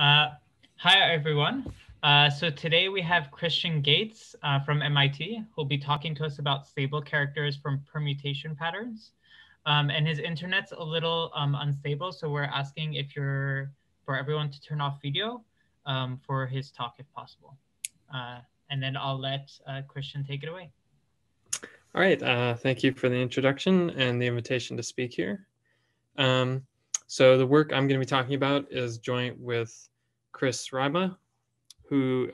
Uh, Hi, everyone. So today we have Christian Gaetz from MIT, who'll be talking to us about stable characters from permutation patterns. And his internet's a little unstable, so we're asking for everyone to turn off video for his talk if possible. And then I'll let Christian take it away. All right. Thank you for the introduction and the invitation to speak here. So the work I'm going to be talking about is joint with Chris Ryba, who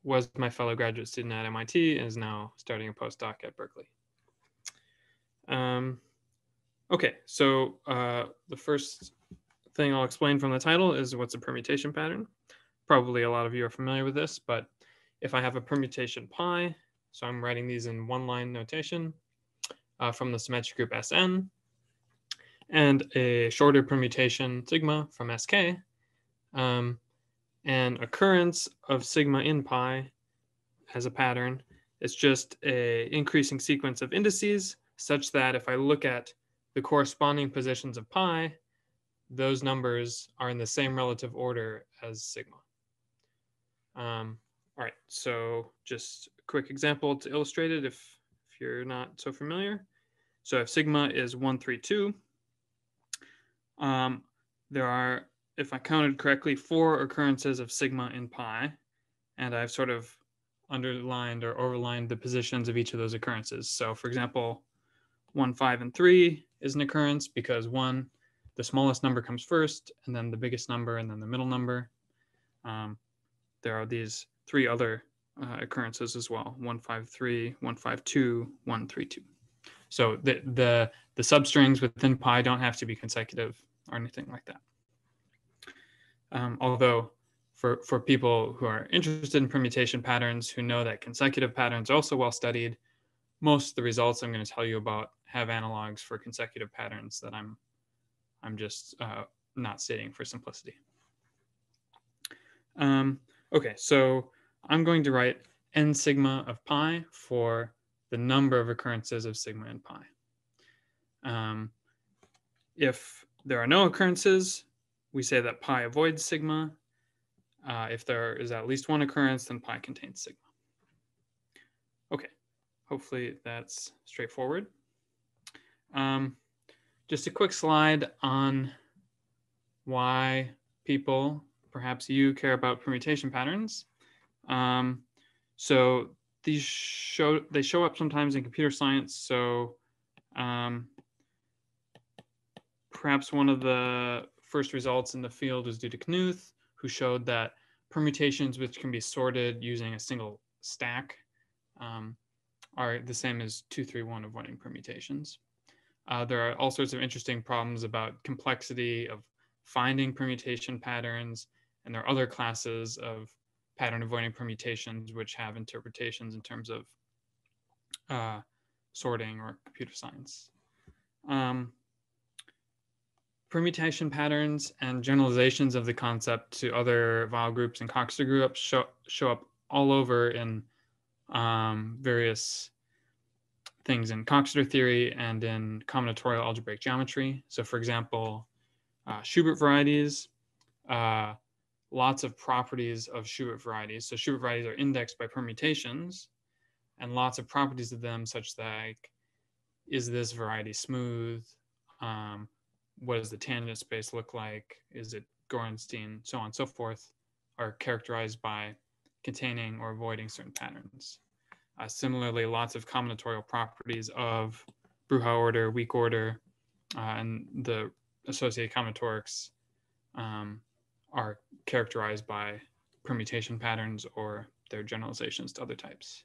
was my fellow graduate student at MIT and is now starting a postdoc at Berkeley. Okay, so the first thing I'll explain from the title is what's a permutation pattern. Probably a lot of you are familiar with this, but if I have a permutation pi, so I'm writing these in one-line notation from the symmetric group Sn, and a shorter permutation sigma from Sk, an occurrence of sigma in pi as a pattern is just an increasing sequence of indices such that if I look at the corresponding positions of pi, those numbers are in the same relative order as sigma. All right, so just a quick example to illustrate it if you're not so familiar. So if sigma is 1, 3, 2, there are, if I counted correctly, 4 occurrences of sigma in pi, and I've sort of underlined or overlined the positions of each of those occurrences. So for example, 1, 5, and 3 is an occurrence because 1, the smallest number comes first, and then the biggest number, and then the middle number. There are these 3 other occurrences as well: 1, 5, 3, 1, 5, 2, 1, 3, 2. So the substrings within pi don't have to be consecutive or anything like that. Although for people who are interested in permutation patterns, who know that consecutive patterns are also well studied, most of the results I'm going to tell you about have analogs for consecutive patterns that I'm just not stating for simplicity. Okay, so I'm going to write n sigma of pi for the number of occurrences of sigma in pi. If there are no occurrences, we say that pi avoids sigma. If there is at least one occurrence, then pi contains sigma. Okay, hopefully that's straightforward. Just a quick slide on why people, perhaps you, care about permutation patterns. So these show up sometimes in computer science. So perhaps one of the first results in the field was due to Knuth, who showed that permutations which can be sorted using a single stack are the same as 2, 3, 1 avoiding permutations. There are all sorts of interesting problems about complexity of finding permutation patterns, and there are other classes of pattern avoiding permutations which have interpretations in terms of sorting or computer science. Permutation patterns and generalizations of the concept to other Weil groups and Coxeter groups show up all over in various things in Coxeter theory and in combinatorial algebraic geometry. So for example, Schubert varieties, lots of properties of Schubert varieties. So Schubert varieties are indexed by permutations, and lots of properties of them, such that, like, is this variety smooth? What does the tangent space look like? Is it Gorenstein? So on and so forth, are characterized by containing or avoiding certain patterns. Similarly, lots of combinatorial properties of Bruchau order, weak order, and the associated combinatorics are characterized by permutation patterns or their generalizations to other types.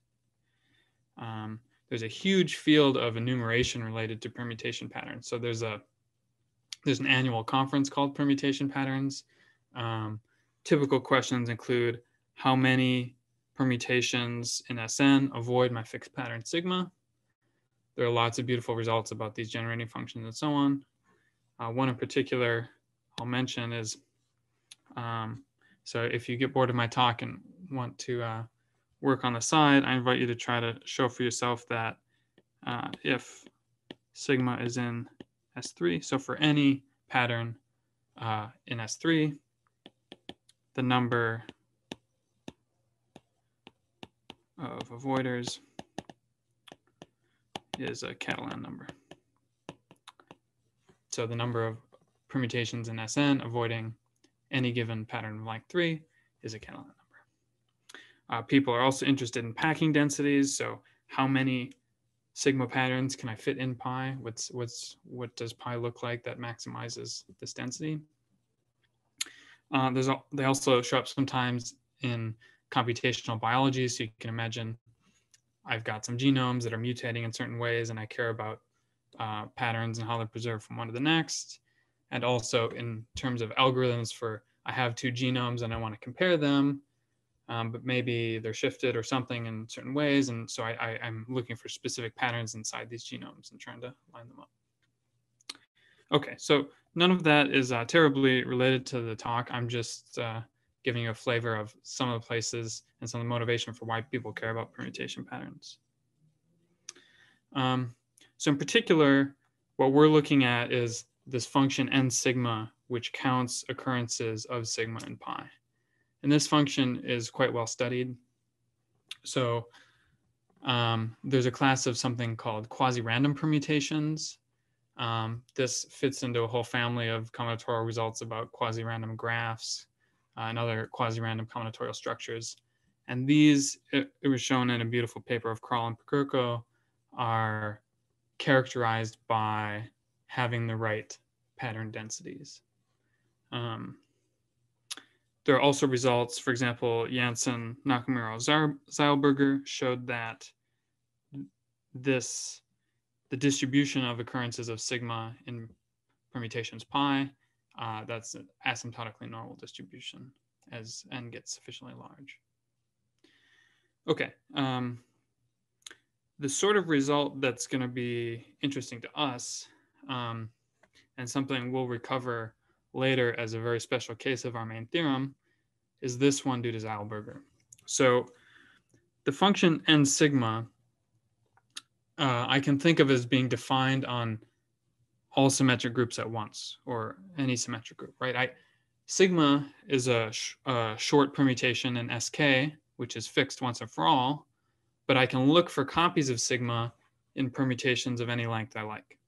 There's a huge field of enumeration related to permutation patterns. So there's an annual conference called Permutation Patterns. Typical questions include how many permutations in Sn avoid my fixed pattern sigma. There are lots of beautiful results about these generating functions and so on. One in particular I'll mention is, so if you get bored of my talk and want to work on the side, I invite you to try to show for yourself that if sigma is in S3, so for any pattern in S3, the number of avoiders is a Catalan number. So the number of permutations in Sn avoiding any given pattern of rank 3 is a Catalan number. People are also interested in packing densities. So how many sigma patterns can I fit in pi? What does pi look like that maximizes this density? They also show up sometimes in computational biology. So you can imagine I've got some genomes that are mutating in certain ways, and I care about patterns and how they're preserved from one to the next. And also in terms of algorithms for, I have two genomes and I want to compare them, but maybe they're shifted or something in certain ways. And so I'm looking for specific patterns inside these genomes and trying to line them up. Okay, so none of that is terribly related to the talk. I'm just giving you a flavor of some of the places and some of the motivation for why people care about permutation patterns. So in particular, what we're looking at is this function nsigma, which counts occurrences of sigma and pi. And this function is quite well studied. So there's a class of something called quasi-random permutations. This fits into a whole family of combinatorial results about quasi-random graphs and other quasi-random combinatorial structures. And these, it was shown in a beautiful paper of Kral and Pokirko, are characterized by having the right pattern densities. There are also results, for example, Janssen, Nakamura, Zeilberger showed that the distribution of occurrences of sigma in permutations pi, that's an asymptotically normal distribution as n gets sufficiently large. Okay, the sort of result that's going to be interesting to us, and something we'll recover later as a very special case of our main theorem, is this one due to Zeilberger. So the function n sigma, I can think of as being defined on all symmetric groups at once, or any symmetric group, right? Sigma is a short permutation in Sk, which is fixed once and for all, but I can look for copies of sigma in permutations of any length I like.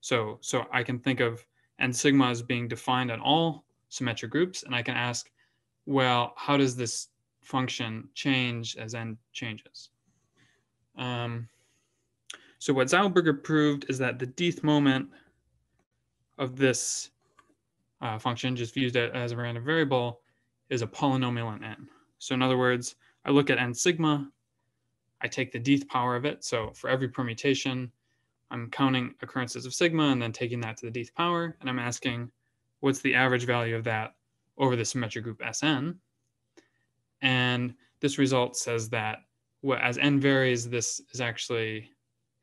So I can think of n sigma as being defined on all symmetric groups, and I can ask, well, how does this function change as n changes? So what Zeilberger proved is that the dth moment of this function, just used as a random variable, is a polynomial in n. So in other words, I look at n sigma, I take the dth power of it. So for every permutation, I'm counting occurrences of sigma and then taking that to the dth power. And I'm asking, what's the average value of that over the symmetric group Sn? And this result says that as n varies, this is actually,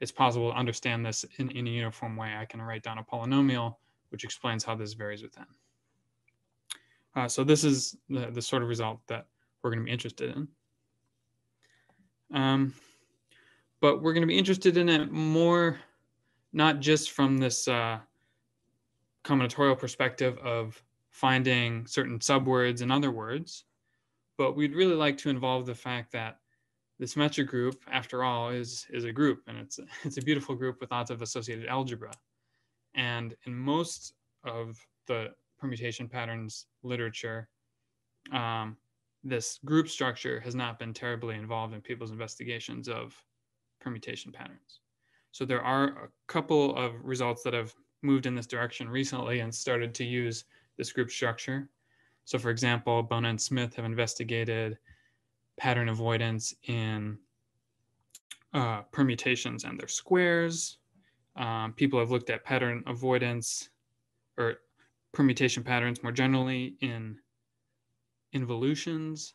it's possible to understand this in a uniform way. I can write down a polynomial, which explains how this varies with n. So this is the sort of result that we're going to be interested in. But we're going to be interested in it more, not just from this combinatorial perspective of finding certain subwords and other words, but we'd really like to involve the fact that the symmetric group, after all, is a group, and it's a beautiful group with lots of associated algebra. And in most of the permutation patterns literature, this group structure has not been terribly involved in people's investigations of permutation patterns. So there are a couple of results that have moved in this direction recently and started to use this group structure. So for example, Bona and Smith have investigated pattern avoidance in permutations and their squares. People have looked at pattern avoidance or permutation patterns more generally in involutions.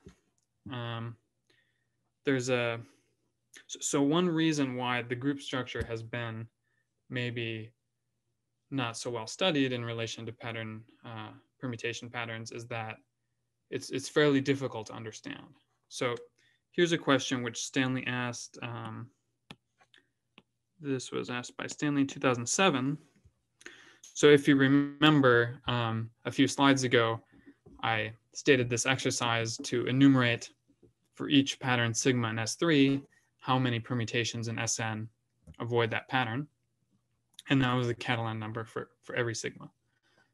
So one reason why the group structure has been maybe not so well studied in relation to pattern permutation patterns is that it's fairly difficult to understand. So here's a question which Stanley asked. This was asked by Stanley in 2007. So if you remember a few slides ago, I stated this exercise to enumerate for each pattern sigma in S3, how many permutations in Sn avoid that pattern. And that was the Catalan number for every sigma.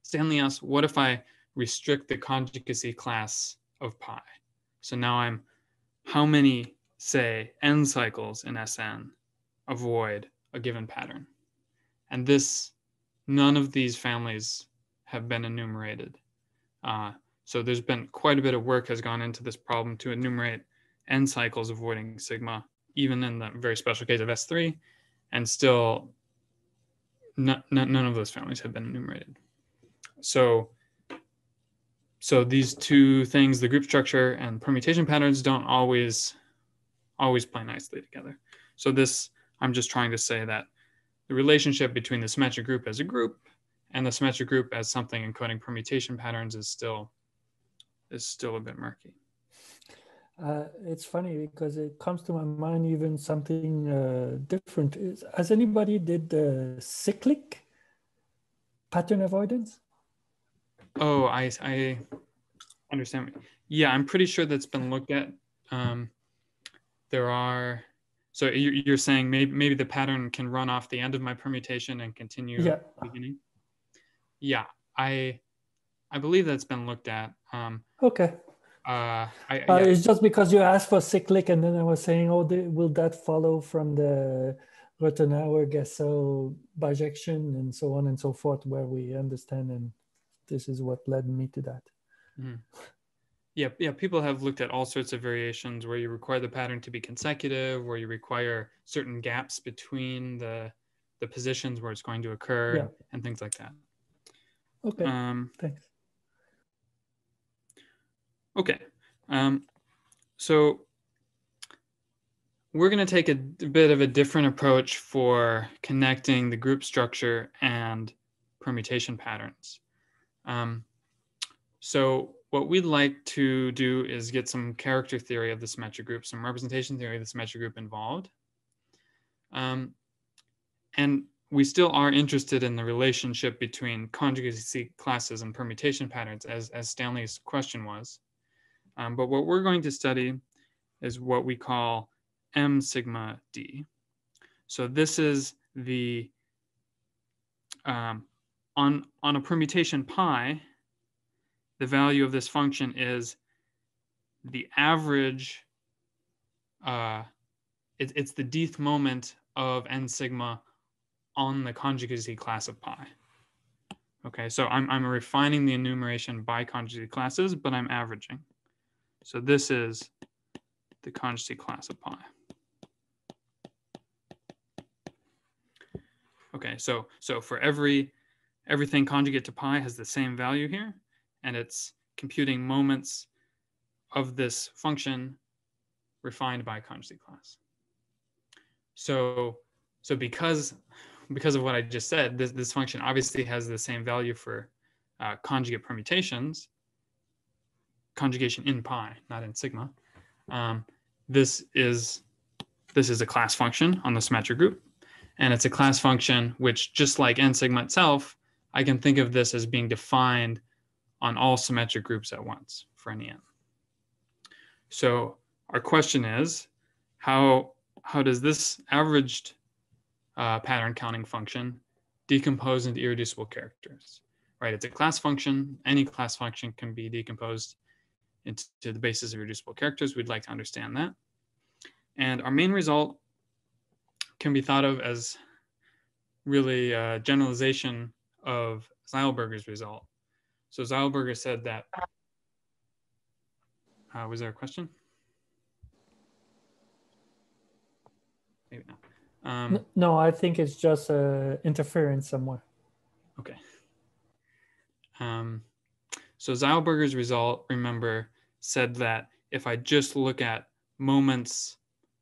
Stanley asked, what if I restrict the conjugacy class of pi? So now I'm, how many, say, n cycles in Sn avoid a given pattern? And none of these families have been enumerated. So there's been quite a bit of work has gone into this problem to enumerate n cycles avoiding sigma, even in the very special case of S3, and still none of those families have been enumerated. So these two things, the group structure and permutation patterns, don't always play nicely together. So this, I'm just trying to say that the relationship between the symmetric group as a group and the symmetric group as something encoding permutation patterns is still a bit murky. It's funny because it comes to my mind even something different. Has anybody did cyclic pattern avoidance? Oh, I understand. Yeah, I'm pretty sure that's been looked at. There are, so you're saying maybe the pattern can run off the end of my permutation and continue at the beginning? Yeah, I believe that's been looked at. Okay. Yeah. It's just because you asked for cyclic, and then I was saying, oh, will that follow from the Rothenauer-Guessau bijection and so on and so forth, where we understand, and this is what led me to that. Mm-hmm. Yeah, people have looked at all sorts of variations where you require the pattern to be consecutive, where you require certain gaps between the positions where it's going to occur, and things like that. Okay, thanks. Okay, so we're going to take a bit of a different approach for connecting the group structure and permutation patterns. So what we'd like to do is get some character theory of the symmetric group, some representation theory of the symmetric group involved. And we still are interested in the relationship between conjugacy classes and permutation patterns, as Stanley's question was. But what we're going to study is what we call M sigma D. So this is the, on a permutation pi, the value of this function is the average, it's the dth moment of n sigma on the conjugacy class of pi. Okay, so I'm refining the enumeration by conjugacy classes, but I'm averaging. So this is the conjugacy class of pi. Okay, so for everything conjugate to pi has the same value here, and it's computing moments of this function refined by conjugacy class. So because of what I just said, this function obviously has the same value for conjugate permutations, conjugation in pi, not in sigma. This is a class function on the symmetric group, and it's a class function which, just like n sigma itself, I can think of this as being defined on all symmetric groups at once for any n. So our question is, how does this averaged pattern counting function decompose into irreducible characters? Right, it's a class function. Any class function can be decomposed into the basis of irreducible characters. We'd like to understand that. And our main result can be thought of as really a generalization of Zeilberger's result. So Zeilberger said that, was there a question? Maybe not. No, I think it's just interference somewhere. Okay. So Zeilberger's result, remember, said that if I just look at moments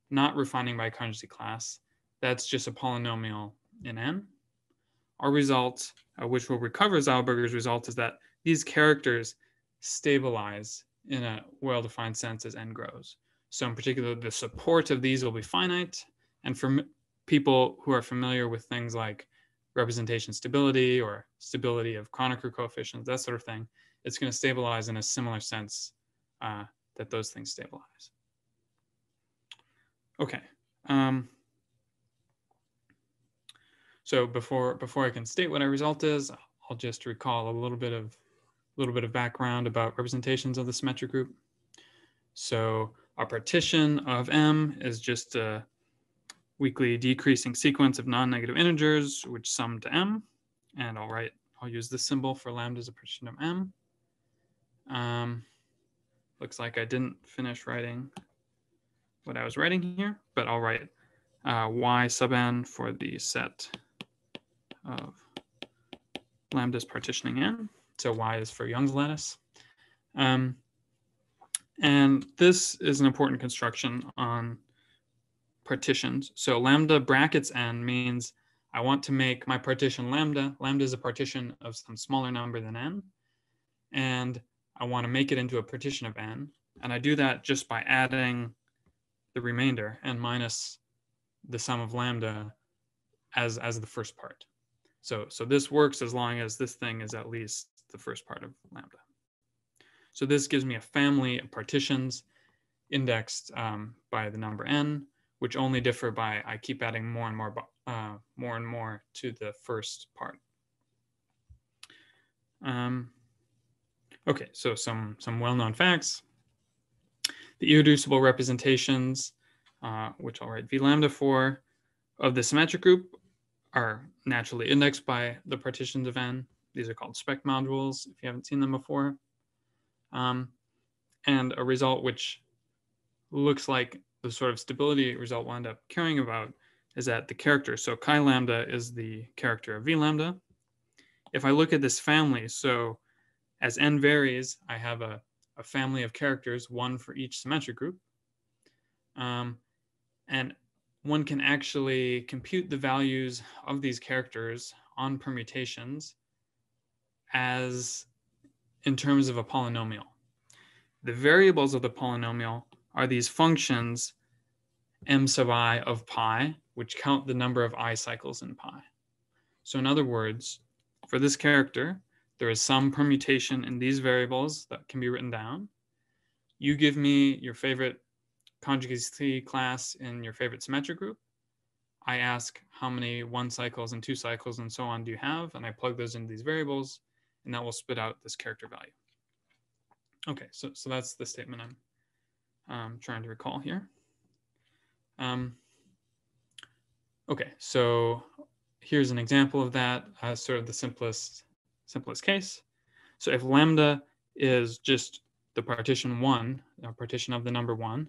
not refining by conjugacy class, that's just a polynomial in n. Our result, which will recover Zeilberger's result, is that these characters stabilize in a well-defined sense as n grows. So in particular, the support of these will be finite. And for people who are familiar with things like representation stability or stability of Kronecker coefficients, that sort of thing, it's going to stabilize in a similar sense that those things stabilize. Okay. So before I can state what our result is, I'll just recall a little bit of background about representations of the symmetric group. So our partition of M is just a weakly decreasing sequence of non-negative integers which sum to M, and I'll use this symbol for lambda as a partition of M. Looks like I didn't finish writing what I was writing here, but I'll write y sub n for the set of lambdas partitioning n. So y is for Young's lattice. And this is an important construction on partitions. So lambda brackets n means I want to make my partition lambda. Lambda is a partition of some smaller number than n. And I want to make it into a partition of n. And I do that just by adding the remainder, n minus the sum of lambda as the first part. So this works as long as this thing is at least the first part of lambda. So this gives me a family of partitions indexed by the number n, which only differ by I keep adding more and more to the first part. Okay, so some well-known facts. The irreducible representations, which I'll write v lambda for, of the symmetric group are naturally indexed by the partitions of n. These are called Spec modules, if you haven't seen them before. And a result which looks like the sort of stability result we'll end up caring about is that the character, so chi lambda is the character of v lambda. If I look at this family, so as n varies, I have a family of characters, one for each symmetric group. And one can actually compute the values of these characters on permutations as in terms of a polynomial. The variables of the polynomial are these functions m sub I of pi, which count the number of I cycles in pi. So in other words, for this character, there is some permutation in these variables that can be written down. You give me your favorite conjugacy class in your favorite symmetric group. I ask how many 1 cycles and 2 cycles and so on do you have, and I plug those into these variables, and that will spit out this character value. Okay, so that's the statement I'm trying to recall here. Okay, so here's an example of that, sort of the simplest case. So if lambda is just the partition 1, a partition of the number 1,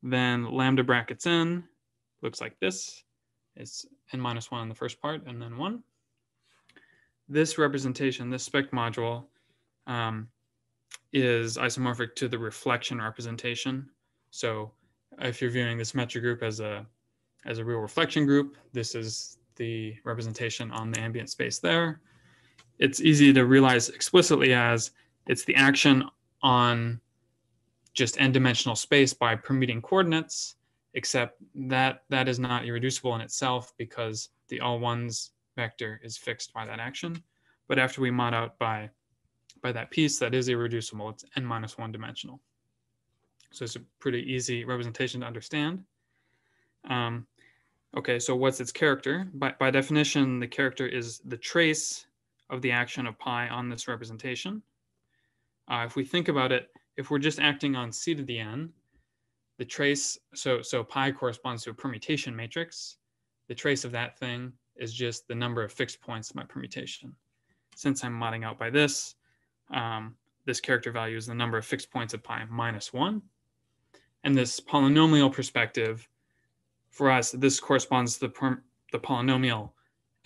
then lambda brackets n looks like this. It's n minus 1 in the first part and then 1. This representation, this spec module, is isomorphic to the reflection representation. So if you're viewing the symmetric group as a real reflection group, this is the representation on the ambient space there. It's easy to realize explicitly as it's the action on just n-dimensional space by permuting coordinates, except that is not irreducible in itself because the all ones vector is fixed by that action. But after we mod out by that piece, that is irreducible. It's n minus 1 dimensional. So it's a pretty easy representation to understand. Okay, so what's its character? By definition, the character is the trace of the action of pi on this representation. If we think about it, if we're just acting on c to the n, the trace, so pi corresponds to a permutation matrix. The trace of that thing is just the number of fixed points in my permutation. Since I'm modding out by this, this character value is the number of fixed points of pi minus 1. And this polynomial perspective, for us, this corresponds to the polynomial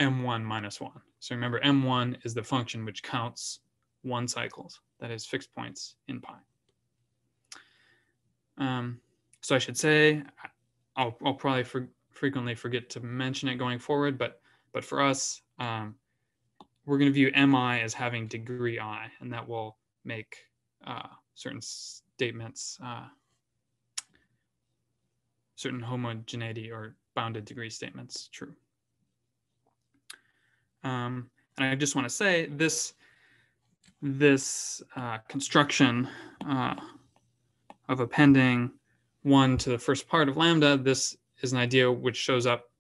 m1 minus 1. So remember, m1 is the function which counts 1 cycles, that is fixed points in pi. So I should say, I'll probably frequently forget to mention it going forward, but for us, we're going to view mi as having degree I, and that will make certain statements, certain homogeneity or bounded degree statements true. And I just want to say this this construction of appending 1 to the first part of lambda, this is an idea which shows up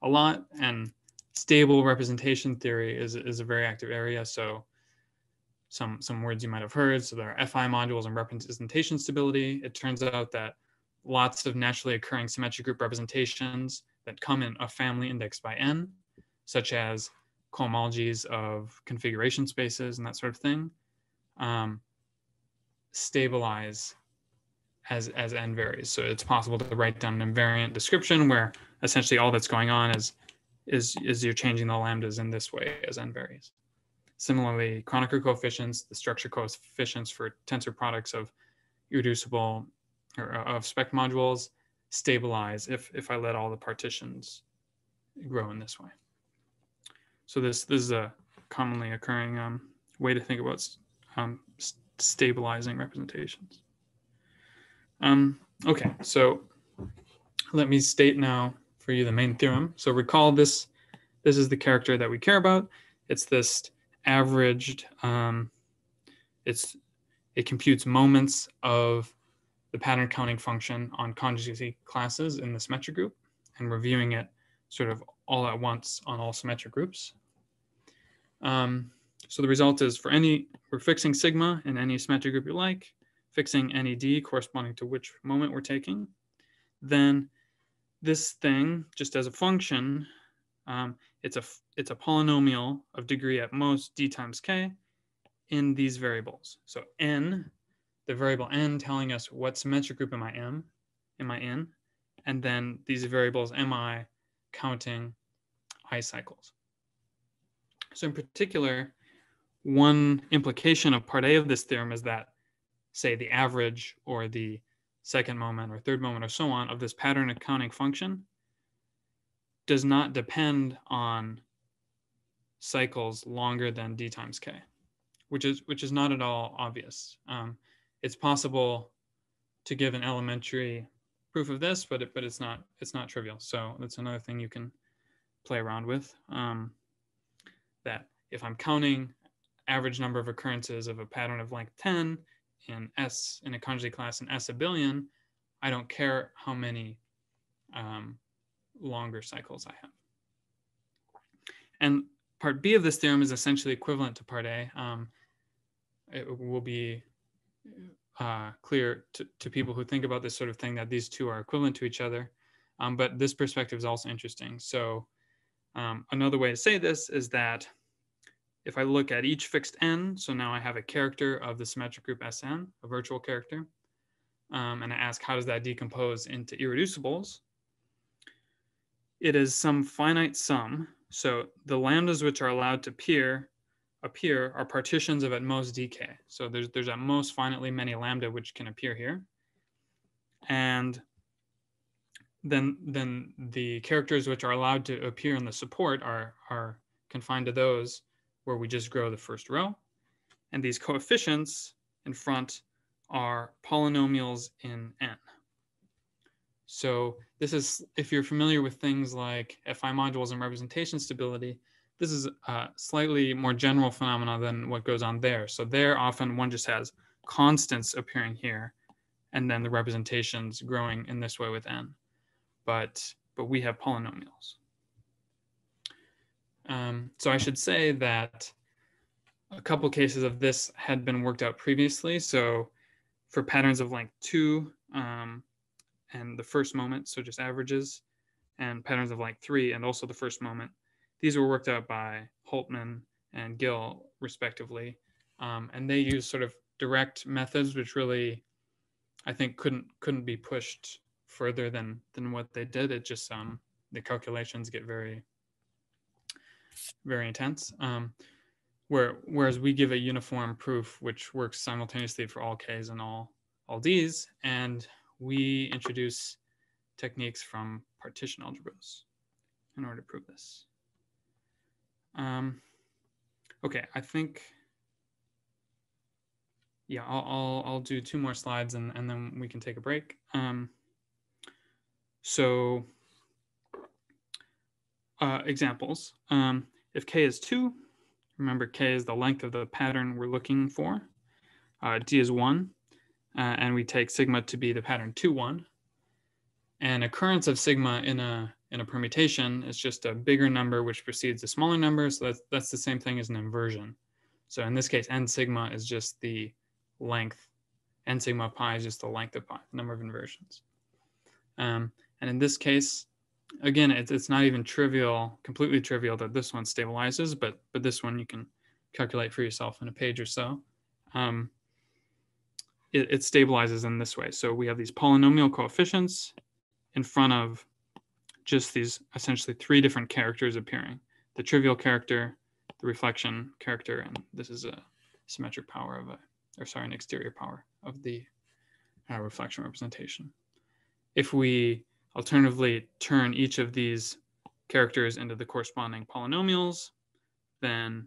a lot, and stable representation theory is a very active area. So some words you might have heard. So there are FI modules and representation stability. It turns out that lots of naturally occurring symmetric group representations that come in a family indexed by n, such as cohomologies of configuration spaces and that sort of thing, stabilize as n varies. So it's possible to write down an invariant description where essentially all that's going on is you're changing the lambdas in this way as n varies. Similarly, Kronecker coefficients, the structure coefficients for tensor products of irreducible or of Spec modules, stabilize if I let all the partitions grow in this way. So this is a commonly occurring way to think about stabilizing representations. Okay, so let me state now for you the main theorem. So recall this is the character that we care about. It's this averaged, it computes moments of the pattern counting function on conjugacy classes in the symmetric group and reviewing it sort of all at once on all symmetric groups. So the result is we're fixing sigma in any symmetric group you like, fixing any d corresponding to which moment we're taking. Then this thing, just as a function, it's a polynomial of degree at most d times k in these variables. So n, the variable n telling us what symmetric group am I in, and then these variables mi counting I cycles. So in particular, one implication of part A of this theorem is that, say, the average or the second moment or third moment or so on of this pattern accounting function does not depend on cycles longer than d times k, which is not at all obvious. It's possible to give an elementary proof of this, but it's not trivial. So that's another thing you can play around with. That if I'm counting average number of occurrences of a pattern of length 10 in S in a conjugate class in S a billion, I don't care how many longer cycles I have. And part B of this theorem is essentially equivalent to part A. It will be clear to people who think about this sort of thing that these two are equivalent to each other. But this perspective is also interesting. So another way to say this is that if I look at each fixed n, so now I have a character of the symmetric group Sn, a virtual character, and I ask how does that decompose into irreducibles, it is some finite sum. So the lambdas which are allowed to appear are partitions of at most dk. So there's at most finitely many lambda which can appear here. And then the characters which are allowed to appear in the support are confined to those where we just grow the first row. And these coefficients in front are polynomials in n. So this is, if you're familiar with things like FI modules and representation stability, this is a slightly more general phenomena than what goes on there. So there often one just has constants appearing here, and then the representations growing in this way with n. But we have polynomials. So I should say that a couple cases of this had been worked out previously. So for patterns of length 2 and the first moment, so just averages, and patterns of length 3 and also the first moment, these were worked out by Holtman and Gill, respectively. And they use sort of direct methods, which really, I think, couldn't be pushed further than what they did. It just, the calculations get very, very intense. Whereas we give a uniform proof which works simultaneously for all Ks and all Ds, and we introduce techniques from partition algebras in order to prove this. Okay, I think, yeah, I'll do 2 more slides and then we can take a break. So examples, if K is 2, Remember, K is the length of the pattern we're looking for. D is 1, and we take sigma to be the pattern 2, 1. And occurrence of sigma in a permutation is just a bigger number which precedes a smaller number. So that's the same thing as an inversion. So in this case, n sigma is just the length. N sigma pi is just the length of pi, the number of inversions. And in this case, again, it's not even trivial, completely trivial that this one stabilizes, but this one you can calculate for yourself in a page or so. It stabilizes in this way. So we have these polynomial coefficients in front of just these essentially 3 different characters appearing: the trivial character, the reflection character, and this is a symmetric power of an exterior power of the reflection representation. If we alternatively turn each of these characters into the corresponding polynomials, then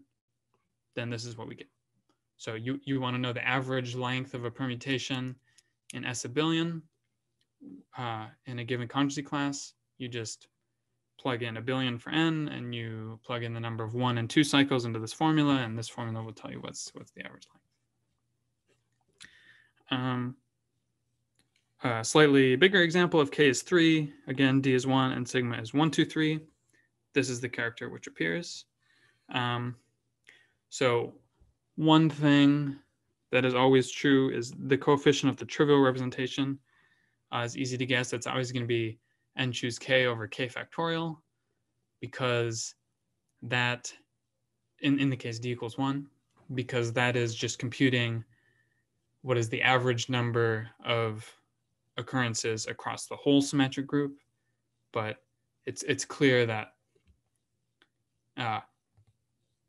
this is what we get. So you want to know the average length of a permutation in S abelian in a given conjugacy class. You just plug in a billion for n, and you plug in the number of 1 and 2 cycles into this formula, and this formula will tell you what's the average length. A slightly bigger example of K is 3. Again, D is 1 and sigma is 1, 2, 3. This is the character which appears. So one thing that is always true is the coefficient of the trivial representation is easy to guess. It's always going to be n choose k over k factorial, because that, in the case d equals 1, because that is just computing what is the average number of occurrences across the whole symmetric group. But it's clear that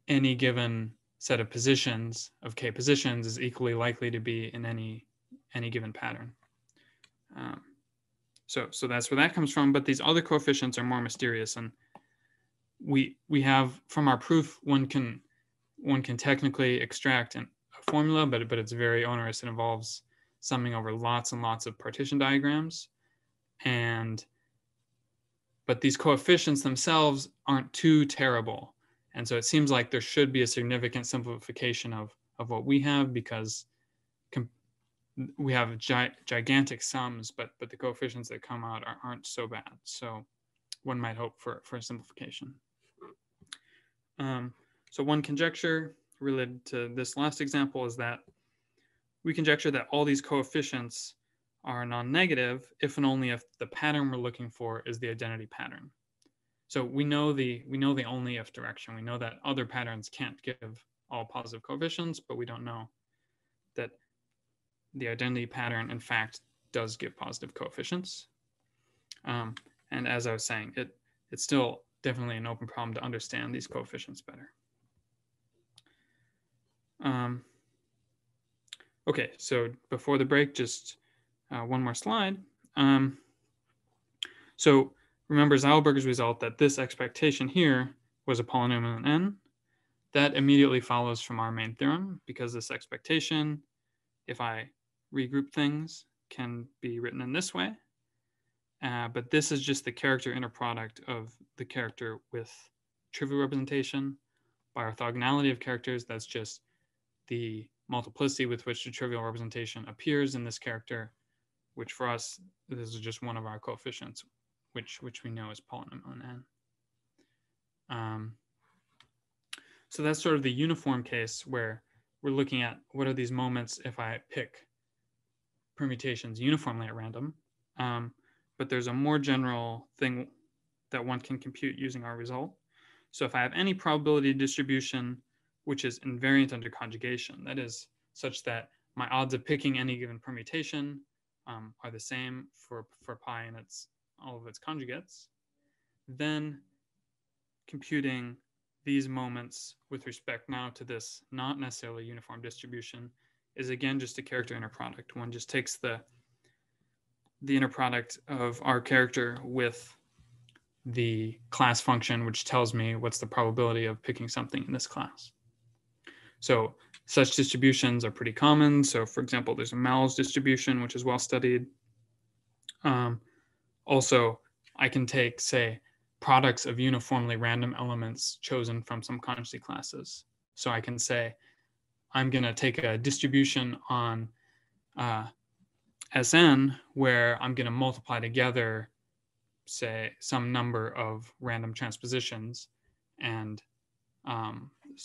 any given set of positions of k positions is equally likely to be in any given pattern. So that's where that comes from. But these other coefficients are more mysterious, and we have, from our proof, one can technically extract a formula, but it's very onerous. It involves summing over lots and lots of partition diagrams, but these coefficients themselves aren't too terrible. And so it seems like there should be a significant simplification of what we have, because we have gigantic sums, but the coefficients that come out aren't so bad. So one might hope for a simplification. So one conjecture related to this last example is that we conjecture that all these coefficients are non-negative if and only if the pattern we're looking for is the identity pattern. So we know the only if direction. We know that other patterns can't give all positive coefficients, but we don't know that the identity pattern, in fact, does give positive coefficients. And as I was saying, it's still definitely an open problem to understand these coefficients better. Okay, so before the break, just one more slide. So remember Zeilberger's result that this expectation here was a polynomial in n. That immediately follows from our main theorem, because this expectation, if I regroup things, can be written in this way. But this is just the character inner product of the character with trivial representation. By orthogonality of characters, that's just the multiplicity with which the trivial representation appears in this character, which for us, this is just one of our coefficients, which we know is polynomial in n. So that's sort of the uniform case where we're looking at what are these moments if I pick permutations uniformly at random. But there's a more general thing that one can compute using our result. So if I have any probability distribution which is invariant under conjugation, that is such that my odds of picking any given permutation are the same for pi and all of its conjugates, then computing these moments with respect now to this not necessarily uniform distribution is again just a character inner product. One just takes the inner product of our character with the class function, which tells me what's the probability of picking something in this class. So such distributions are pretty common. So for example, there's a Mal's distribution, which is well studied. Also, I can take, say, products of uniformly random elements chosen from some conjugacy classes. So I can say, I'm going to take a distribution on Sn where I'm going to multiply together, say, some number of random transpositions, and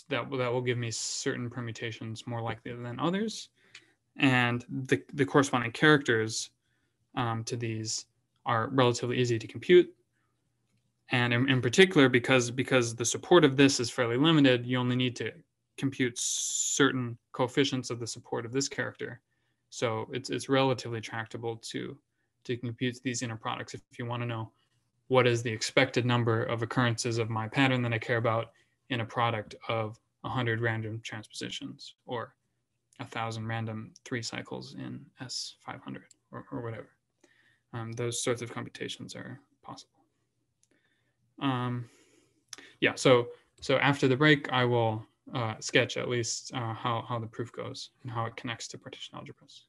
that will give me certain permutations more likely than others. And the corresponding characters to these are relatively easy to compute. And in particular, because the support of this is fairly limited, you only need to compute certain coefficients of the support of this character. So it's relatively tractable to compute these inner products if you want to know what is the expected number of occurrences of my pattern that I care about in a product of 100 random transpositions, or 1,000 random 3 cycles in S500 or whatever. Those sorts of computations are possible. Yeah, so after the break, I will sketch at least how the proof goes and how it connects to partition algebras.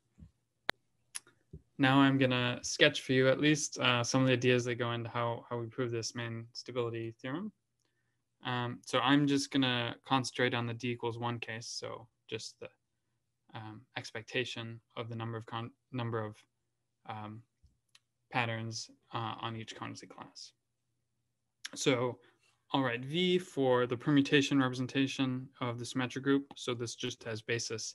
Now I'm gonna sketch for you at least some of the ideas that go into how we prove this main stability theorem. So I'm just gonna concentrate on the d equals 1 case, so just the expectation of the number of patterns on each condensate class. So I'll write V for the permutation representation of the symmetric group. So this just has basis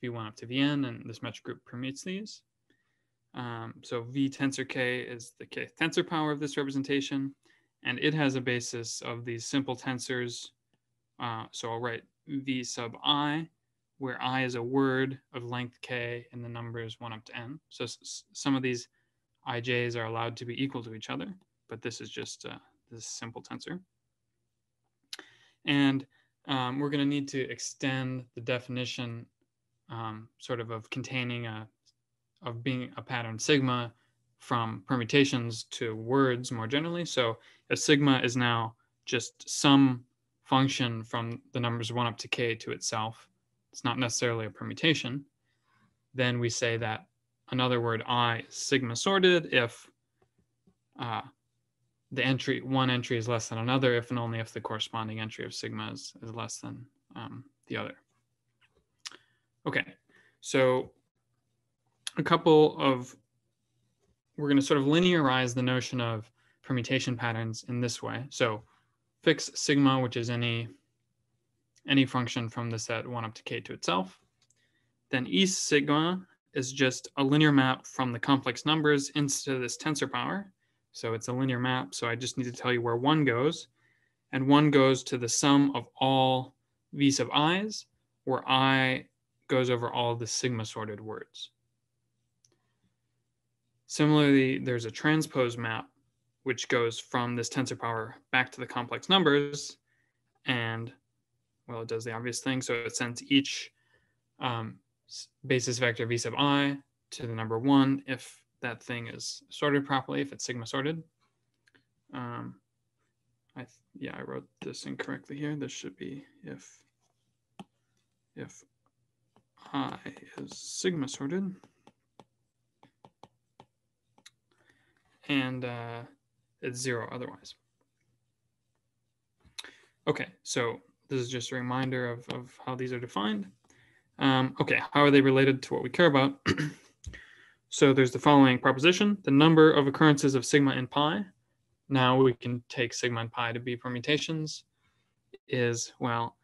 V1 up to Vn, and the symmetric group permutes these. So V tensor K is the kth tensor power of this representation, and it has a basis of these simple tensors. So I'll write V sub I, where I is a word of length K and the numbers 1 up to n. So some of these ij's are allowed to be equal to each other, but this is just this simple tensor. And we're going to need to extend the definition sort of containing of being a pattern sigma from permutations to words more generally. So a sigma is now just some function from the numbers 1 up to k to itself. It's not necessarily a permutation. Then we say that another word I is sigma sorted if one entry is less than another, if and only if the corresponding entry of sigma is less than the other. Okay, so we're going to sort of linearize the notion of permutation patterns in this way. So fix sigma, which is any function from the set 1 up to k to itself. Then E sigma is just a linear map from the complex numbers into this tensor power. So it's a linear map, so I just need to tell you where 1 goes. And 1 goes to the sum of all V sub i's, where I goes over all the sigma sorted words. Similarly, there's a transpose map, which goes from this tensor power back to the complex numbers. And, well, it does the obvious thing. So it sends each basis vector V sub I to the number 1 if that thing is sorted properly, if it's sigma sorted. I wrote this incorrectly here. This should be if I is sigma sorted. And it's 0 otherwise. Okay, so this is just a reminder of how these are defined. Okay, how are they related to what we care about? So there's the following proposition: the number of occurrences of sigma and pi. Now we can take sigma and pi to be permutations. Well,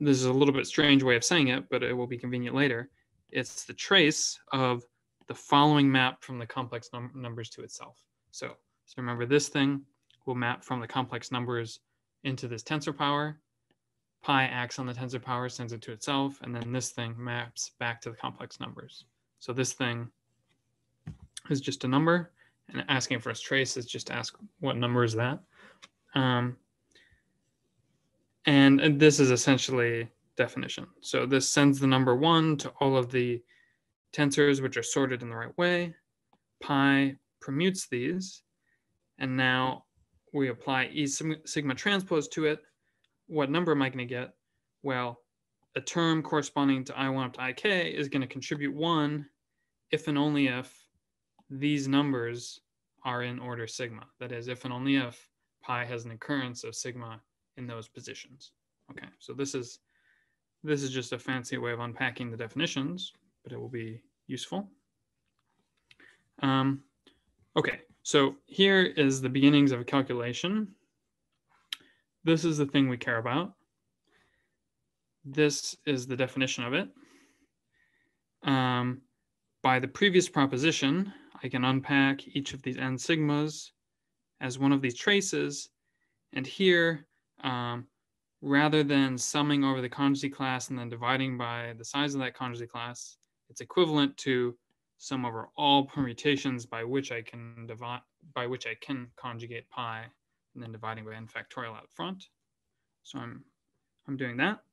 this is a little bit strange way of saying it, but it will be convenient later. It's the trace of the following map from the complex numbers to itself. So remember, this thing will map from the complex numbers into this tensor power. Pi acts on the tensor power, sends it to itself, and then this thing maps back to the complex numbers. So this thing is just a number, and asking for its trace is just ask what number is that. And this is essentially definition. So this sends the number 1 to all of the tensors which are sorted in the right way. Pi permutes these, and now we apply E sigma transpose to it. What number am I going to get? Well, a term corresponding to I1 up to IK is going to contribute 1 if and only if these numbers are in order sigma. That is, if and only if pi has an occurrence of sigma in those positions. Okay, so this is This is just a fancy way of unpacking the definitions, but it will be useful. Okay, so here is the beginnings of a calculation. This is the thing we care about. This is the definition of it. By the previous proposition, I can unpack each of these n sigmas as one of these traces. And here, rather than summing over the conjugacy class and then dividing by the size of that conjugacy class, it's equivalent to sum over all permutations by which I can conjugate pi, and then dividing by n factorial out front. So I'm doing that.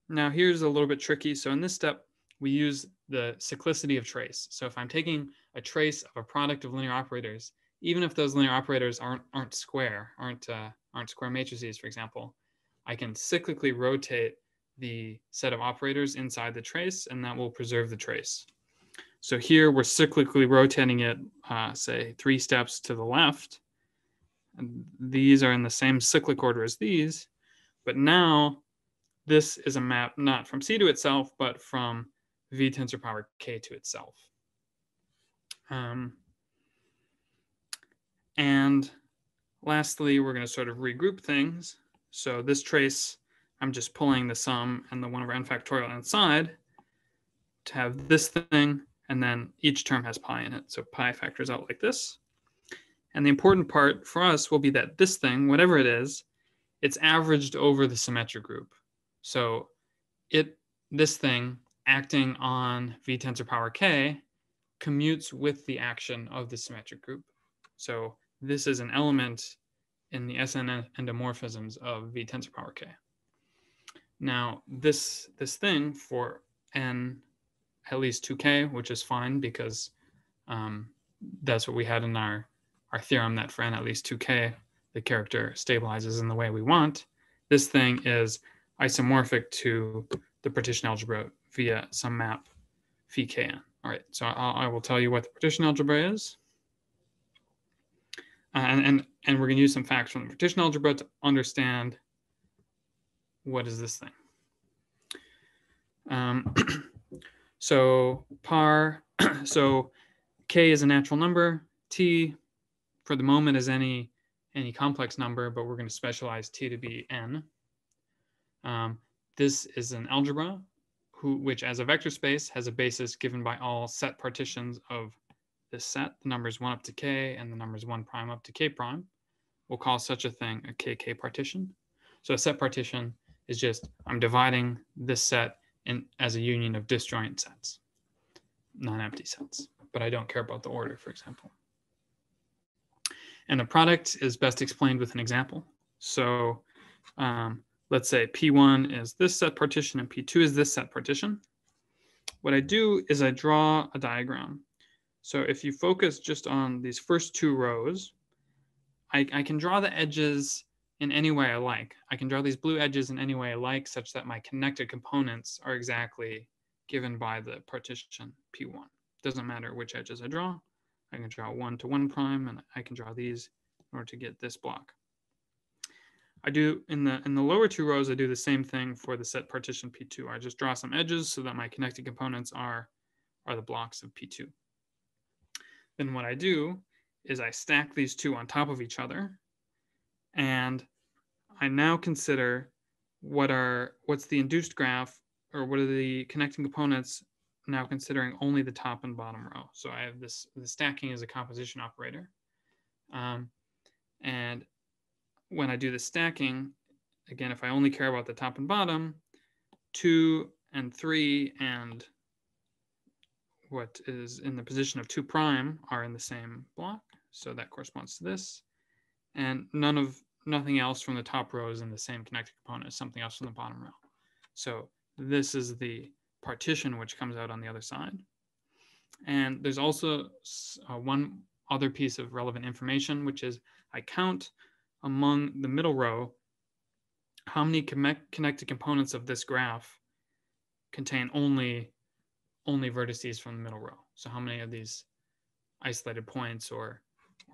Now here's a little bit tricky. So in this step, we use the cyclicity of trace. So if I'm taking a trace of a product of linear operators, even if those linear operators aren't square matrices, for example, I can cyclically rotate the set of operators inside the trace, and that will preserve the trace. So here we're cyclically rotating it, say 3 steps to the left. And these are in the same cyclic order as these, but now this is a map not from C to itself, but from V tensor power K to itself. And lastly, we're going to sort of regroup things. So this trace, I'm just pulling the sum and the 1 over n factorial inside to have this thing, and then each term has pi in it. So pi factors out like this. And the important part for us will be that this thing, whatever it is, it's averaged over the symmetric group. So this thing acting on V tensor power K commutes with the action of the symmetric group. So this is an element in the SN endomorphisms of V tensor power K. Now this thing for n at least 2k, which is fine because that's what we had in our theorem, that for n at least 2k, the character stabilizes in the way we want. This thing is isomorphic to the partition algebra via some map phi kn. All right, so I will tell you what the partition algebra is. And we're going to use some facts from the partition algebra to understand what is this thing. So k is a natural number. T, for the moment, is any complex number, but we're going to specialize t to be n. This is an algebra which, as a vector space, has a basis given by all set partitions of this set, the numbers 1 up to k and the numbers 1 prime up to k prime. We'll call such a thing a kk partition. So a set partition is just, I'm dividing this set as a union of disjoint sets, non-empty sets, but I don't care about the order, for example. And the product is best explained with an example. So let's say P1 is this set partition and P2 is this set partition. What I do is I draw a diagram. So if you focus just on these first 2 rows, I can draw the edges in any way I like. I can draw these blue edges in any way I like, such that my connected components are exactly given by the partition P1. Doesn't matter which edges I draw. I can draw 1 to 1 prime, and I can draw these in order to get this block. I do in the lower 2 rows, I do the same thing for the set partition P2. I just draw some edges so that my connected components are the blocks of P2. Then what I do is I stack these 2 on top of each other, and I now consider what's the induced graph, or what are the connecting components, now considering only the top and bottom row. So I have the stacking is a composition operator. And when I do the stacking, again, if I only care about the top and bottom, 2 and 3 and what is in the position of 2 prime are in the same block. So that corresponds to this. And nothing else from the top row is in the same connected component as something else from the bottom row. So this is the partition which comes out on the other side. And there's also one other piece of relevant information, which is I count among the middle row how many connected components of this graph contain only vertices from the middle row. So how many of these isolated points or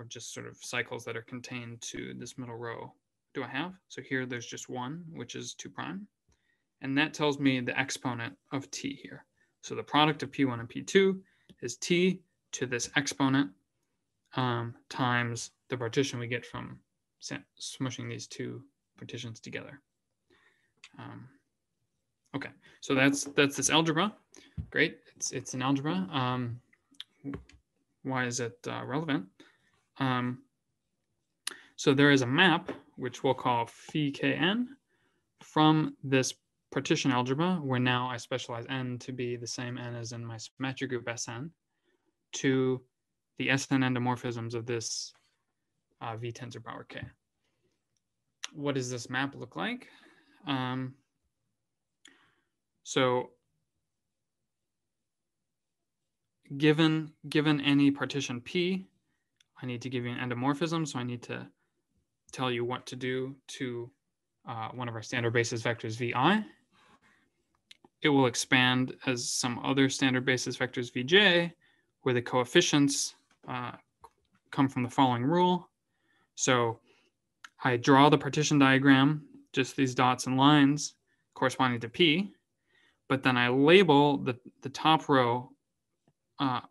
just sort of cycles that are contained to this middle row do I have? So here there's just 1, which is 2 prime. And that tells me the exponent of t here. So the product of P1 and P2 is t to this exponent times the partition we get from smushing these two partitions together. Okay, so that's this algebra. Great, it's an algebra. Why is it relevant? So there is a map, which we'll call phi kn, from this partition algebra, where now I specialize n to be the same n as in my symmetric group Sn, to the Sn endomorphisms of this V tensor power k. What does this map look like? So given any partition P, I need to give you an endomorphism, so I need to tell you what to do to one of our standard basis vectors Vi. It will expand as some other standard basis vectors Vj, where the coefficients come from the following rule. So I draw the partition diagram, just these dots and lines corresponding to P, but then I label the top row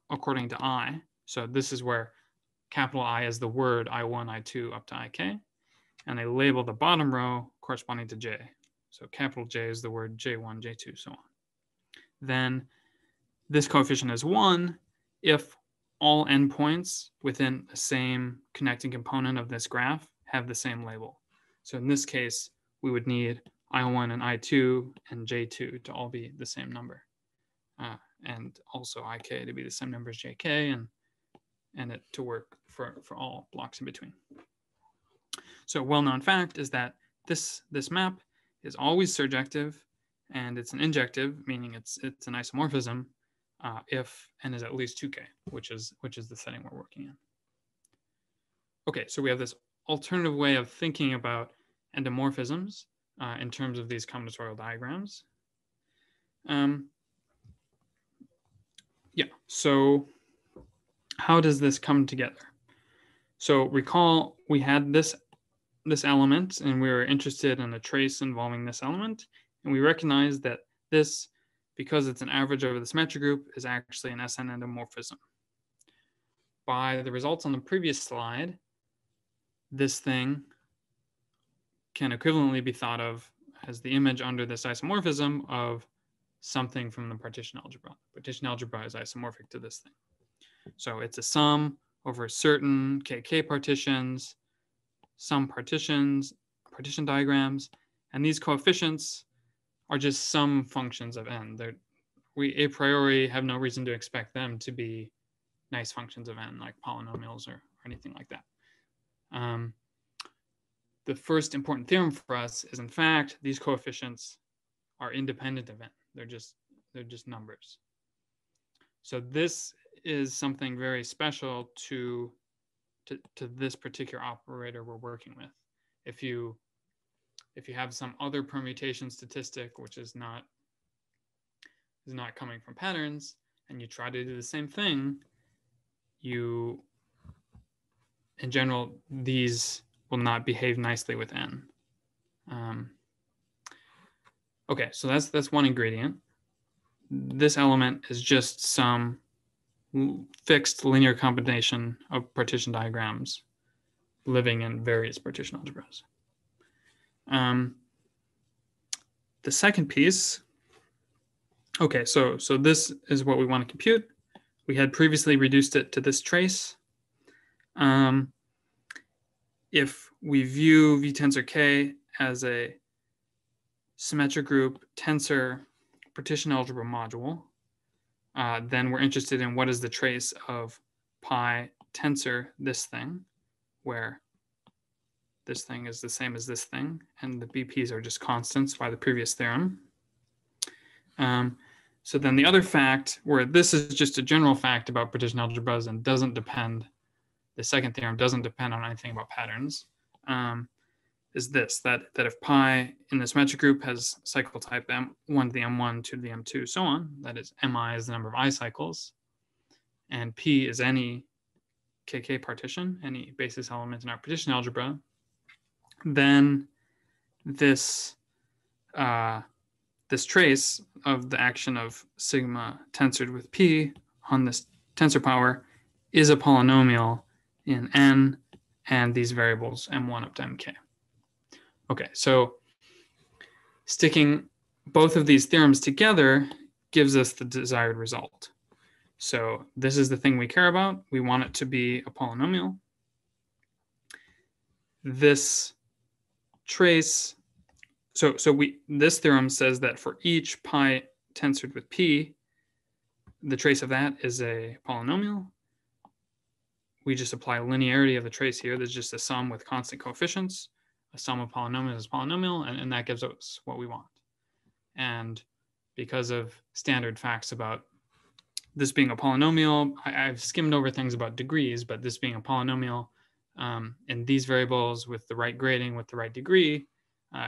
according to I. So this is where capital I is the word I1, I2 up to Ik, and I label the bottom row corresponding to J. So capital J is the word J1, J2, so on. Then this coefficient is 1 if all endpoints within the same connecting component of this graph have the same label. So in this case, we would need I1 and I2 and J2 to all be the same number. And also Ik to be the same number as Jk, and it to work for all blocks in between. So a well-known fact is that this map is always surjective, and it's an injective, meaning it's an isomorphism if n is at least 2k, which is the setting we're working in. Okay, so we have this alternative way of thinking about endomorphisms in terms of these combinatorial diagrams. Yeah, so how does this come together? So recall we had this element, and we were interested in a trace involving this element, and we recognized that this, because it's an average over the symmetric group, is actually an Sn endomorphism. By the results on the previous slide, this thing can equivalently be thought of as the image under this isomorphism of something from the partition algebra. Partition algebra is isomorphic to this thing. So it's a sum over certain KK partitions, some partition diagrams, and these coefficients are just some functions of n. We a priori have no reason to expect them to be nice functions of n, like polynomials or anything like that. The first important theorem for us is, in fact, these coefficients are independent of n. They're just numbers. So this is something very special to this particular operator we're working with. If you have some other permutation statistic which is not coming from patterns, and you try to do the same thing, in general, these will not behave nicely with n. Okay, so that's one ingredient. This element is just some fixed linear combination of partition diagrams living in various partition algebras. The second piece, okay, so this is what we want to compute. We had previously reduced it to this trace. If we view V tensor K as a symmetric group tensor partition algebra module, then we're interested in what is the trace of pi tensor this thing, where this thing is the same as this thing, and the BPs are just constants by the previous theorem. So then the other fact, where this is just a general fact about partition algebras and doesn't depend, the second theorem doesn't depend on anything about patterns, is this, that if pi in the symmetric group has cycle type M1 to the M1, 2 to the M2, so on, that is Mi is the number of I cycles, and P is any KK partition, any basis element in our partition algebra, then this this trace of the action of sigma tensored with P on this tensor power is a polynomial in N and these variables M1 up to Mk. Okay, so sticking both of these theorems together gives us the desired result. So this is the thing we care about. We want it to be a polynomial. This trace, this theorem says that for each pi tensored with P, the trace of that is a polynomial. We just apply linearity of the trace here. There's just a sum with constant coefficients. A sum of polynomials is polynomial, and that gives us what we want. And because of standard facts about this being a polynomial, I've skimmed over things about degrees, but this being a polynomial and these variables with the right grading, with the right degree,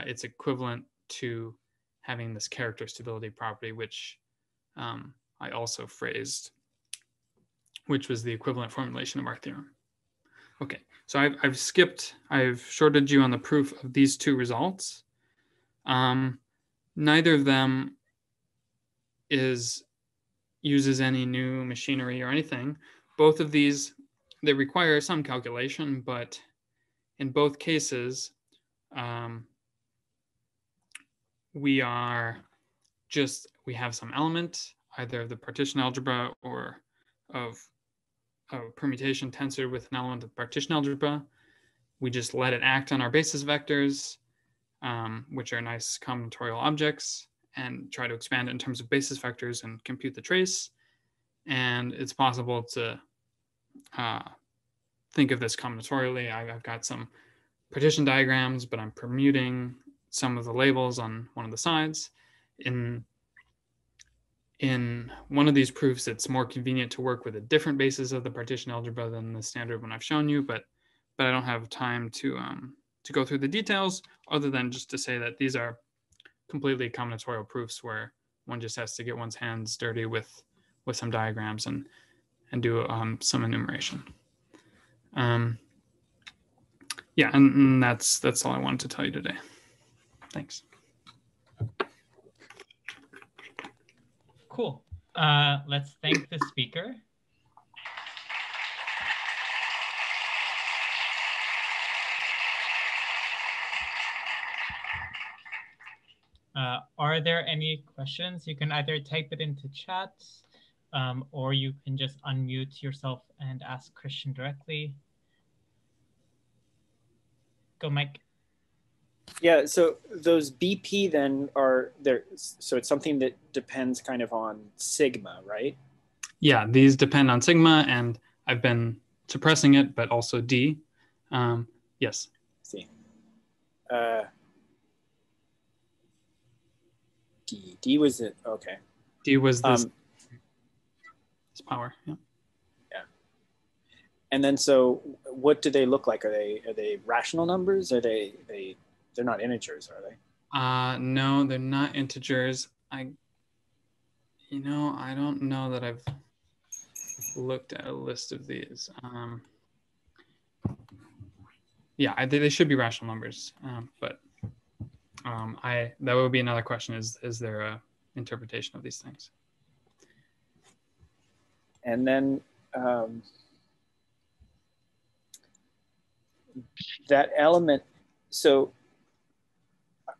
it's equivalent to having this character stability property, which I also phrased, which was the equivalent formulation of our theorem. Okay, so I've shorted you on the proof of these two results. Neither of them uses any new machinery or anything. Both of these, they require some calculation, but in both cases, we have some element, either of the partition algebra or of a permutation tensor with an element of partition algebra. We just let it act on our basis vectors, which are nice combinatorial objects, and try to expand it in terms of basis vectors and compute the trace. And it's possible to think of this combinatorially. I've got some partition diagrams, but I'm permuting some of the labels on one of the sides. In one of these proofs, it's more convenient to work with a different basis of the partition algebra than the standard one I've shown you, but I don't have time to go through the details other than just to say that these are completely combinatorial proofs where one just has to get one's hands dirty with some diagrams and do some enumeration. Yeah, and that's all I wanted to tell you today. Thanks. Cool. Let's thank the speaker. Are there any questions? You can either type it into chat or you can just unmute yourself and ask Christian directly. Go, Mike. Yeah, so those BP then are there. So it's something that depends kind of on sigma, right? Yeah, these depend on sigma, and I've been suppressing it, but also D. Yes. See. D was it? Okay. D was this power. Yeah. Yeah. And then so, what do they look like? Are they rational numbers? Are they're not integers, are they? No, they're not integers. I don't know that I've looked at a list of these. Yeah, they should be rational numbers, but that would be another question: is there a interpretation of these things? And then that element. So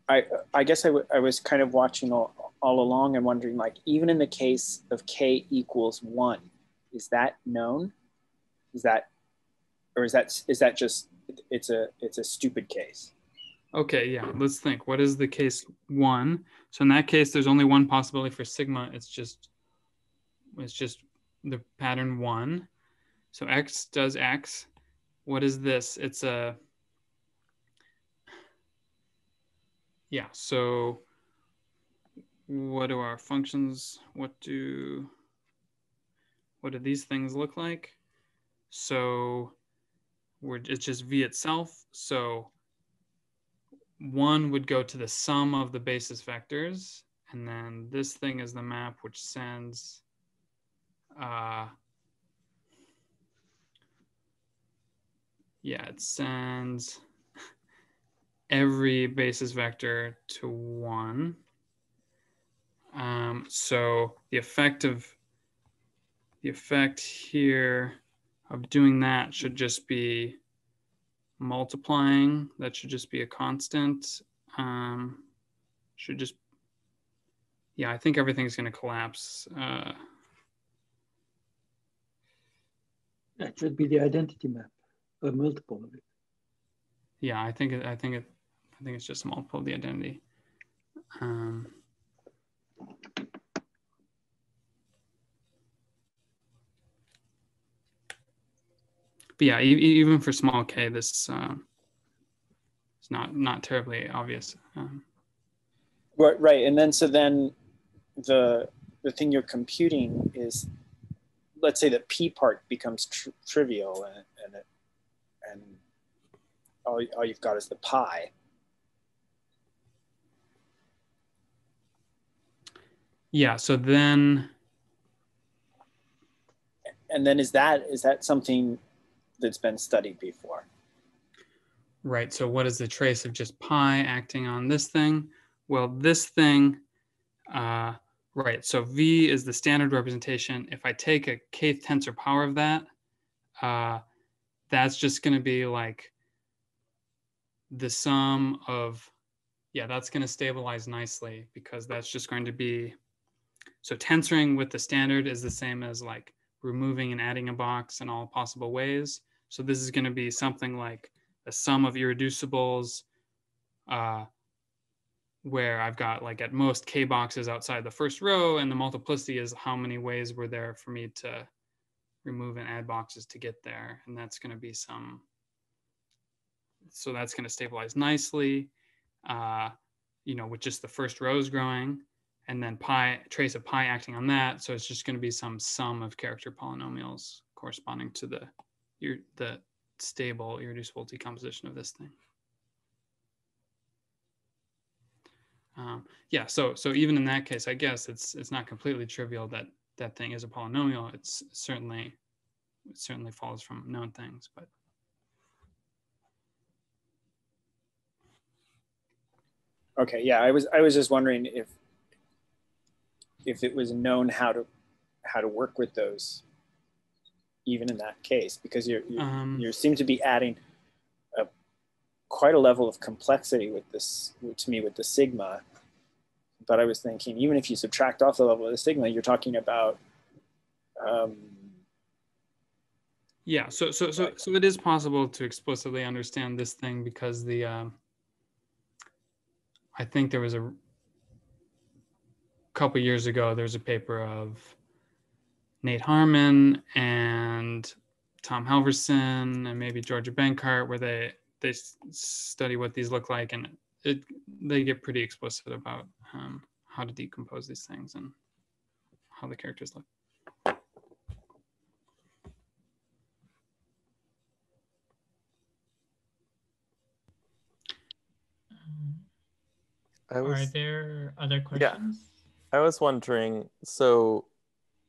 I guess I was kind of watching all along and wondering, like, even in the case of k equals 1, is that known? Is that just it's a stupid case? Okay, yeah, let's think. What is the case 1? So in that case, there's only one possibility for sigma. It's just the pattern 1. So x does x. What is this? It's a, yeah, so what do our functions, what do these things look like? So it's just v itself. So 1 would go to the sum of the basis vectors, and then this thing is the map which sends it sends every basis vector to 1. So the effect here of doing that should just be multiplying. That should just be a constant. Should just, yeah, I think everything's going to collapse. That should be the identity map, a multiple of it. Yeah, I think it's just a multiple of the identity. But yeah, even for small k, this is not terribly obvious. Right, and then so then the thing you're computing is, let's say the p part becomes trivial, and all you've got is the pi. Yeah. So then. And then is that something that's been studied before? Right. So what is the trace of just pi acting on this thing? Well, this thing, right. So V is the standard representation. If I take a kth tensor power of that, that's just going to be like the sum of, yeah, that's going to stabilize nicely because that's just going to be, so tensoring with the standard is the same as like removing and adding a box in all possible ways. So this is going to be something like a sum of irreducibles where I've got like at most k boxes outside the first row, and the multiplicity is how many ways were there for me to remove and add boxes to get there. And that's going to be some, so that's going to stabilize nicely, with just the first rows growing, and then trace of pi acting on that. So it's just going to be some sum of character polynomials corresponding to the stable irreducible decomposition of this thing. Yeah, so even in that case, I guess it's not completely trivial that that thing is a polynomial. It certainly follows from known things, but. Okay, yeah, I was just wondering if it was known how to work with those, even in that case, because you seem to be adding quite a level of complexity with this, to me, with the sigma. But I was thinking, even if you subtract off the level of the sigma, you're talking about. Yeah, so it is possible to explicitly understand this thing because the I think there was a couple years ago, there was a paper of Nate Harmon and Tom Halverson and maybe Georgia Bankart where they study what these look like, and they get pretty explicit about how to decompose these things and how the characters look. Are there other questions? Yeah, I was wondering, so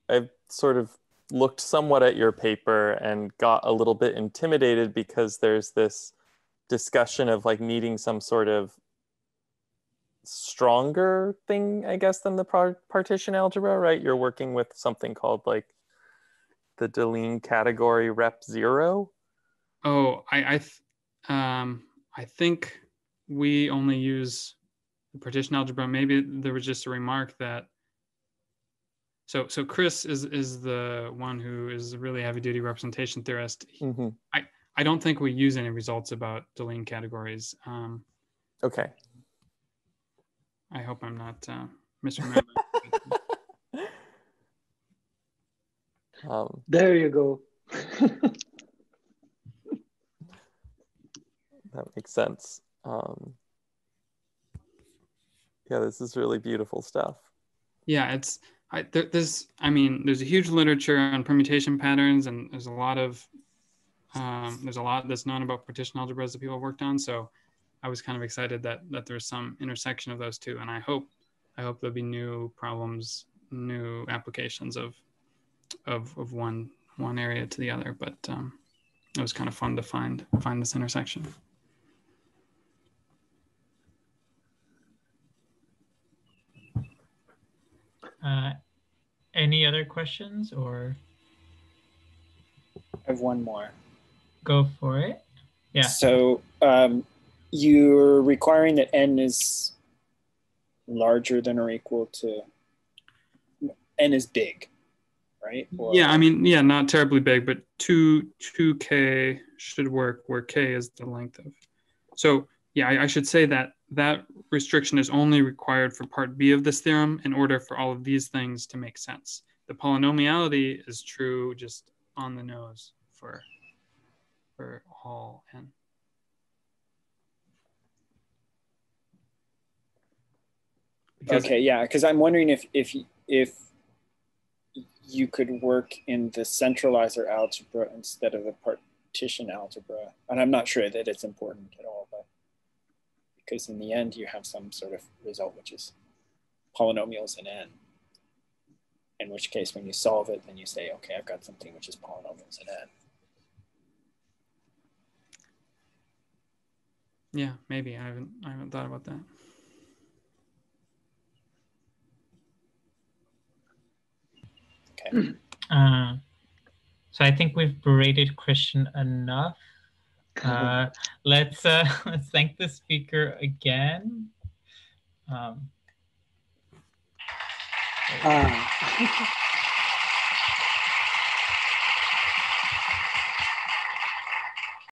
I've sort of looked somewhat at your paper and got a little bit intimidated because there's this discussion of like needing some sort of stronger thing, I guess, than the partition algebra, right? You're working with something called like the Deligne category rep 0. Oh, I think we only use the partition algebra. Maybe there was just a remark that. So Chris is the one who is a really heavy duty representation theorist. Mm-hmm. I don't think we use any results about Deligne categories. Okay. I hope I'm not misremembering. There you go. That makes sense. Yeah, this is really beautiful stuff. Yeah, there's a huge literature on permutation patterns, and there's a lot that's known about partition algebras that people have worked on. So I was kind of excited that there's some intersection of those two, and I hope there'll be new problems, new applications of one area to the other. But it was kind of fun to find this intersection. Any other questions, or I have one more. go for it? Yeah. So you're requiring that n is larger than or equal to, n is big, right? Or, yeah, I mean, yeah, not terribly big, but 2k should work where k is the length of. So yeah, I should say that that restriction is only required for part B of this theorem in order for all of these things to make sense. The polynomiality is true just on the nose for all n. Because, okay, yeah, because I'm wondering if you could work in the centralizer algebra instead of the partition algebra. And I'm not sure that it's important at all, but because in the end you have some sort of result which is polynomials in n. In which case when you solve it, then you say, okay, I've got something which is polynomials in n. yeah, maybe I haven't thought about that. Okay. So I think we've berated Christian enough. Let's thank the speaker again.